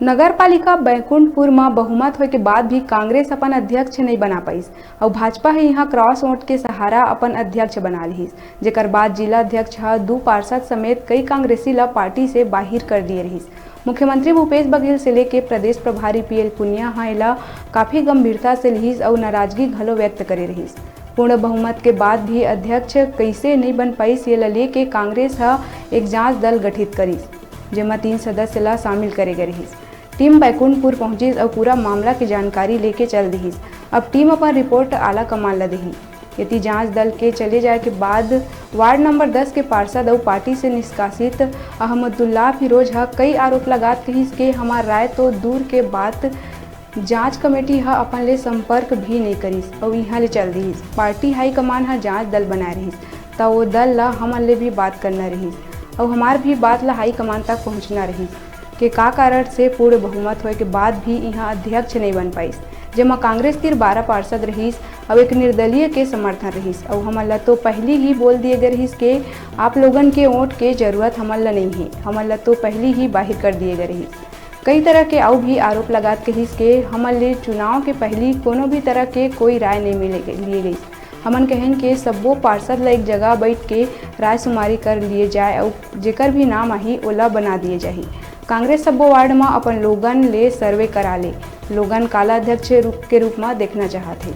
नगर पालिका बैकुंठपुर में बहुमत होए के बाद भी कांग्रेस अपन अध्यक्ष नहीं बना पाइस और भाजपा है यहाँ क्रॉस वोट के सहारा अपन अध्यक्ष बना लिहिस, जेकर बाद जिला अध्यक्ष 2 पार्षद समेत कई कांग्रेसी ला पार्टी से बाहिर कर दिए रहिस। मुख्यमंत्री भूपेश बघेल से लेके प्रदेश प्रभारी पीएल पुनिया हाला काफी गंभीरता से लिहिस और नाराजगी घलो व्यक्त करे रहिस। पूर्ण बहुमत के बाद भी अध्यक्ष कैसे नहीं बन पाइस ये लेके कांग्रेस एक जांच दल गठित करिस, जेमा 3 सदस्य ला शामिल करे गए रहिस। टीम बैकुंठपुर पहुंचिस और पूरा मामला की जानकारी लेके चल दिहिस। अब टीम अपन रिपोर्ट आला कमान ला देही। यदि जांच दल के चले जाए के बाद वार्ड नंबर 10 के पार्षद और पार्टी से निष्कासित अहमदुल्ला फिरोज कई आरोप लगात कहिस के हमार राय तो दूर के बात जांच कमेटी अपन ले संपर्क भी नहीं करिस और यहाँ ले चल दिहिस। पार्टी हाईकमान जांच दल बनाए रहिस तो वो दल ला हमन ले भी बात करना रहिस और हमार भी बात ला हाईकमान तक पहुँचना रहिस के का कारण से पूर्ण बहुमत होए के बाद भी यहाँ अध्यक्ष नहीं बन पाइस, जेमा कांग्रेस तीर 12 पार्षद रहिस और एक निर्दलीय के समर्थन रहिस। और हमन ला तो पहली ही बोल दिए गए रहिस के आप लोगन के वोट के जरूरत हमन ला नहीं है, हमन ला तो पहली ही बाहिर कर दिए गए रहिस। कई तरह के और भी आरोप लगात कहिस के हमन ले चुनाव के पहली कोनो भी तरह के कोई राय नहीं लिए गई। हमन कहन के सब्बो पार्षद ला एक जगह बैठ के राय शुमारी कर लिए जाए और जेकर भी नाम आही ओला बना दिए जाही। कांग्रेस सब्बो वार्ड में अपन लोगन ले सर्वे करा ले, लोगन काला अध्यक्ष के रूप में देखना चाहते।